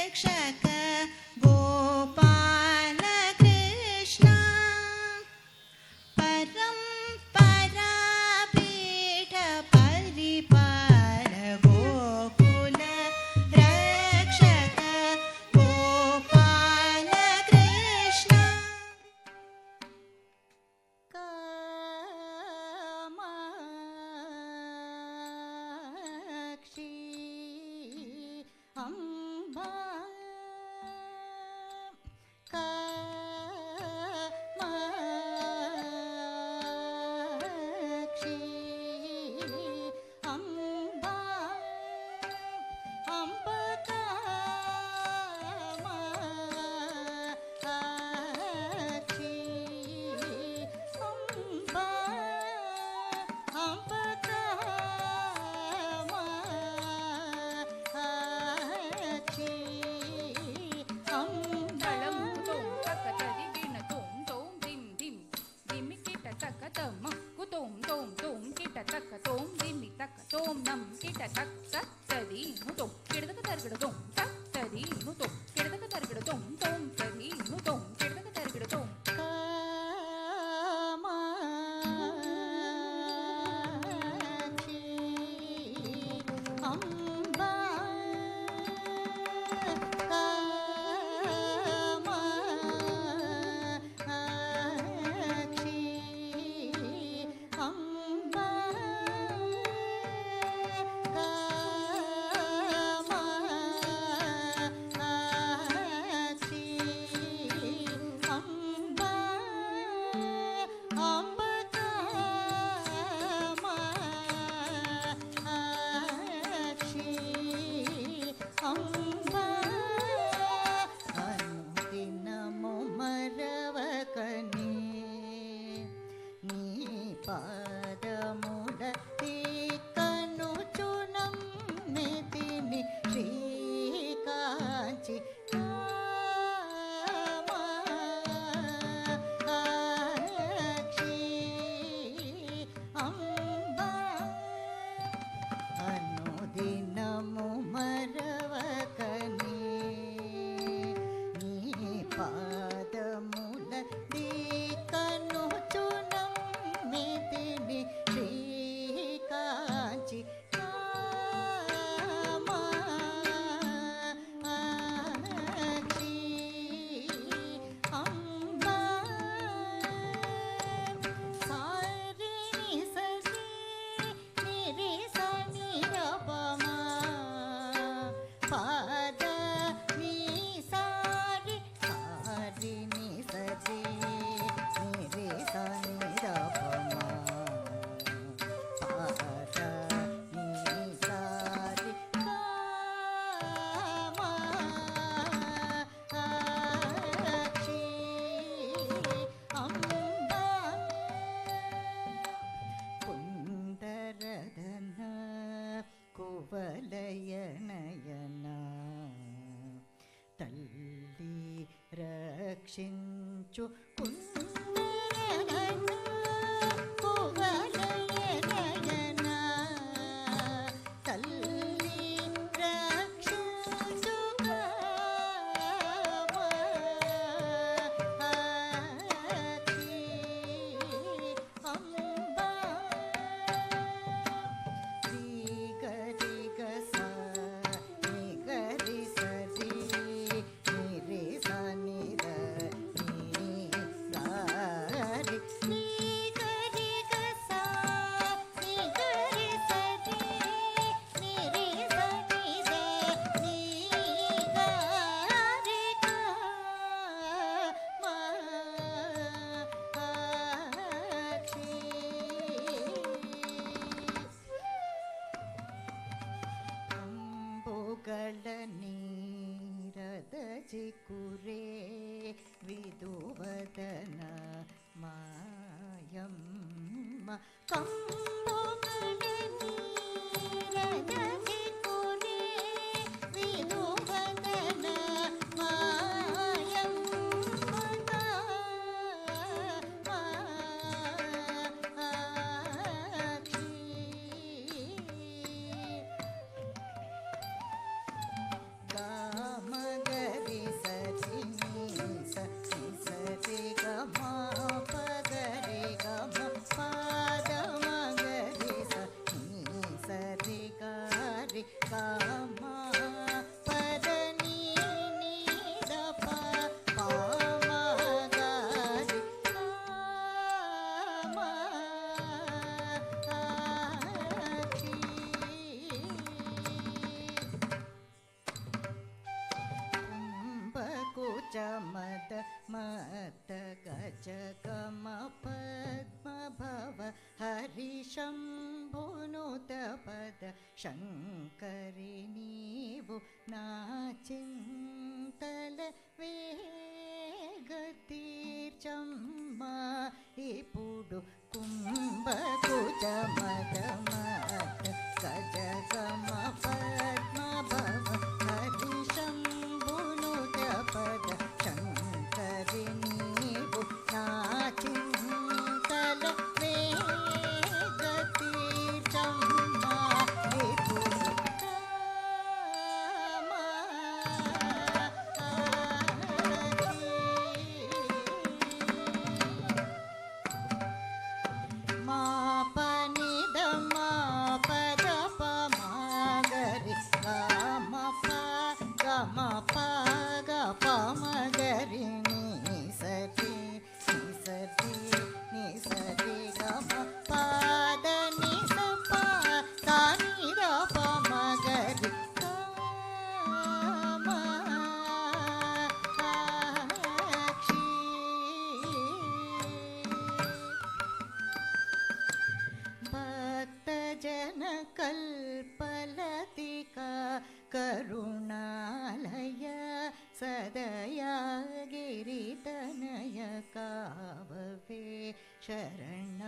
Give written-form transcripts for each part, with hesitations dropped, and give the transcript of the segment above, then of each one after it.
रक्षक गोपाल कृष्ण परंपरा पीठ परिपाल गोकुल रक्षक गोपाल कृष्ण कामाक्षी अम्बा कामाक्षी अम्बा अम्ब कामाक्षी अम्बा अम्ब कामाक्षी తళం తోం తక తరి గిణ తోం తోం దిం దిం దిమి కిట తక తమ కుతోం తోం తోం కిట తక తోం దిమి తక తోం నం కిట తక్ తక్ తరి ను తోం కిడతక తరగడ తోం తక్ తరి ను తోం కిడతక తరగడ తోం తోం తరి ను తోం కిడతక తరగడ తోం कामाक्षी अम्बा कामाक्षी अम्बा कामाक्षी अम्बा अम्ब कामाक्षी अम्बा अनुदिनमु मरवकने नी पादमुल तीकनुचुनं मेदिनि श्रीकाञ्चि कामाक्षी अम्बा अनुदिनमु मरवकने नी पादमुल तीकनुचुनं मेदिनि श्रीकाञ्चि कामाक्षी अम्बा सारे नि सरे निरे सनि रपमा पाद नि सारे सारे नि सरे निरे सनि रपमा पाद नि सारे कामाक्षी अम्बा कुन्दरदन कुवलयनयन तल्ली रक्षिंचु कुन्दरदन कुवलयनयन तल्ली रक्षिंचु कामाक्षी अम्बा శ్రీగరిగ స నిగరి సరి నిరే స నిర ని సారి శ్రీగరిగ స నిగరి సరి నిరే స నిర ని గారిక ಅಂಬುಗಳ ನೀರದ ಚಿಕುರೆ ವಿದುವದನ ಮಾಯಮ್ಮ ಕಂಬುಗಳ ನೀರದ ಚಿಕುರೆ ವಿದುವದನ ಮಾಯಮ್ಮ ಕಾಮಾಕ್ಷಿ ಗರಿ ಗಾಮ ಪದ ನೀ ನೀದ ಪಾಮ ಗರಿ ಗಾಮ ಕುಂಭಕುಚ ಮದ ಮತ ಗಜ ಗಮ ಪದ್ಮ ಭವ ಹರಿ ಶಂಭುನುತ ಪದ ಶಂಕರಿ ನೀವು ನಾಚಿಂತಲ వేగతీర్చమ్మ ఇప్పుడు కుంభకుచ మద మత గజ గమ పద్మ భవ హరి శంభునుత పద శంకరి నీవు నాచింతల వేగతీర్చమ్మ ఇప్పుడు మా పనిద మా పద ప మా గరి గమ ప గమ ప గ ప మ గరి ని సరి గమ పద ని స ప త ని ద ప మ గరి గమ భక్తజన కల్పలతికా కరుణాలయ సదయా గిరితనయ కావవే శరణాగతుడు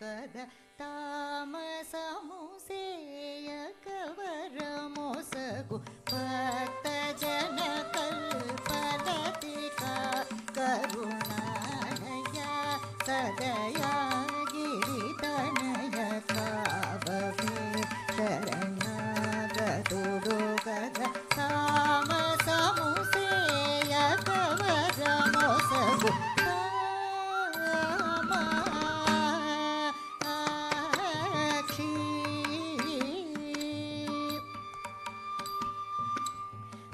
కద తామసము సేయ కవరమోసగు భక్తజన కల్పలతికా కరుణాలయ సదయా గిరితనయ కావవే శరణాగతుడు కద తామసము సేయ కవరమోసగు కామాక్షి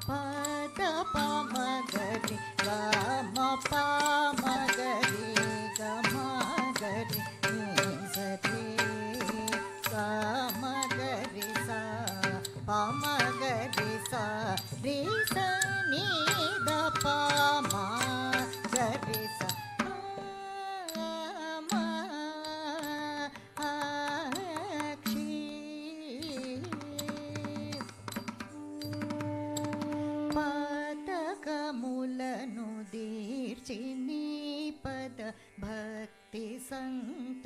పద పమ గరి గమ పమ గరి గమ గరి ని సరి గమ గరి సా పమ గరి సా రి స ని ద పమ గరి సా కామాక్షి పాతకములను దీర్చి నీ పద భక్తి సంతతమీయవే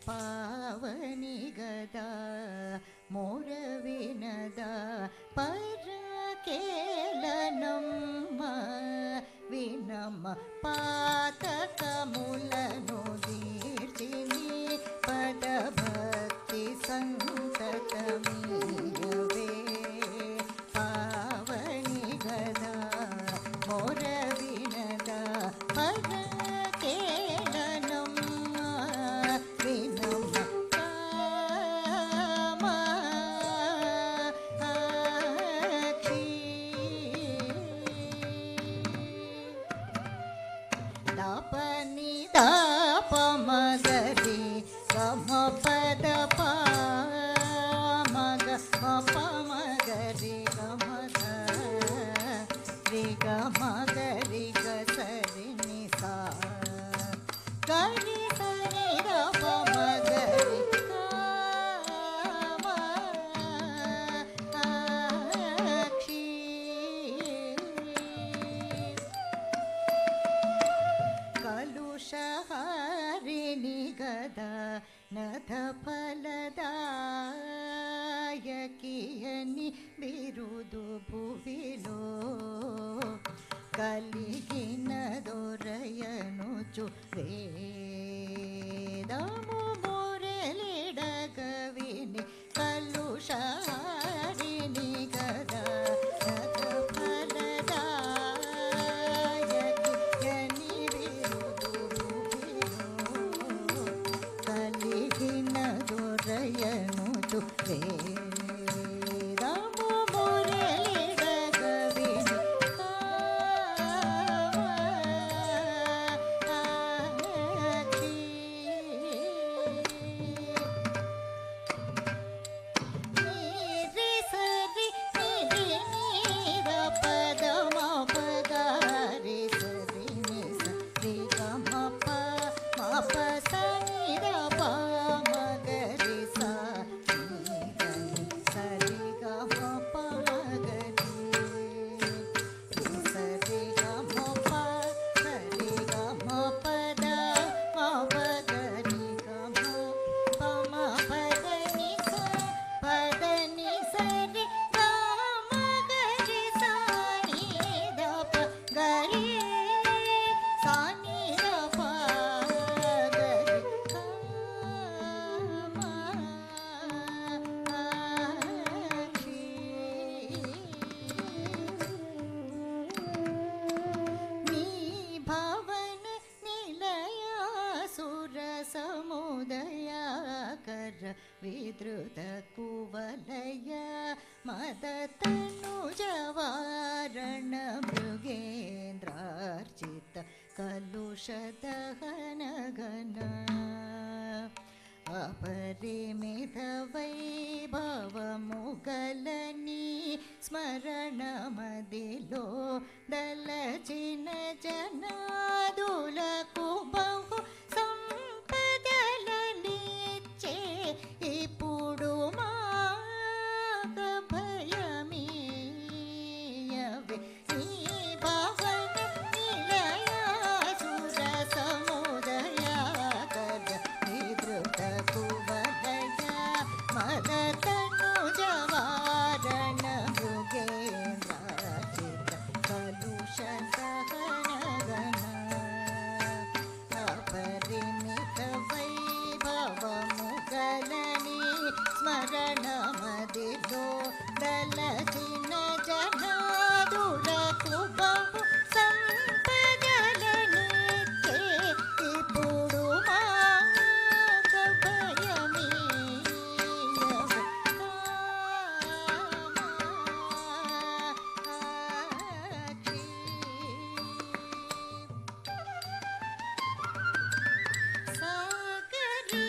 పావని గదా మోర వినదా పరకేలనమ్మ వినమ్మ పాతకములను దీర్చి నీ పద భక్తి సంతతమీయవే పావని గదా మోర వినదా పరకేలనమ్మ వినమ్మ కామాక్షి దాపని దాప మగరి గమ పద ప మగ ప మగరి గమ రి గమ గరి గ సరి ని సా గరి సరి ద ప మగరి కామాక్షి కలుషహారిణి గదా నథ ఫలదాయకియని బిరుదు భువిలో కలిగిన దొరయనుచు వేదము మురళిడగవిని కలుషహారిణి గదా నథ ఫలదాయకియని బిరుదు భువిలో కలిగిన పయనుచు వేదము మురళిడగవిని विद्रुत कुवलय मदतनुजवारण मृगेन्द्रार्चित कलुषदहन घन अपरिमित वैभव मुगलनी स्मरण मदिलो दलचिन जनादुलकु बहु संपदलनिच्चे इपुडु माग भयमीयवे ई भवन निलय सुर समुदय कर विद्रुत कुवलय मदतनुजवारण मृगेन्द्रार्चित कलुषदहन घन अपरिमित वैभव मुगलनी स्मरण मदिलो दलचिन जनादुलकु बहु संपदलनिच्चे इपुडु माग भयमीयवे सागरी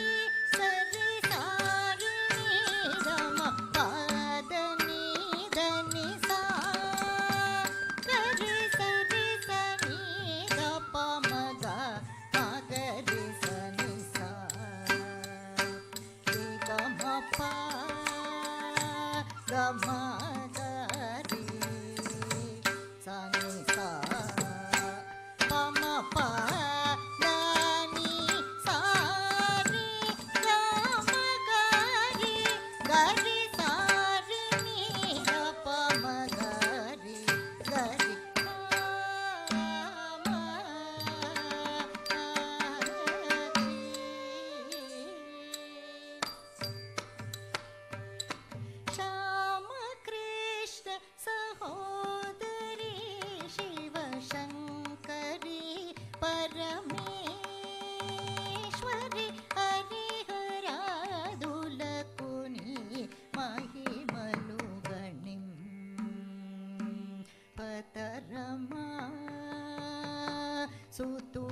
सरि सारिणी रम पादनी धनि सा गरि सरि सनि गप मग मगरि सनि सा रि गम प गम गरि सनि सा पम प దని సారి రామ గారి గరి సారిని రప మగరి గరి రామ శ్యామ కృష్ణ సహోదరి శివ శంకరి పరమేశ్వరి హరిహరాదులకుని మహిమలు గణిం పతరమా సుతు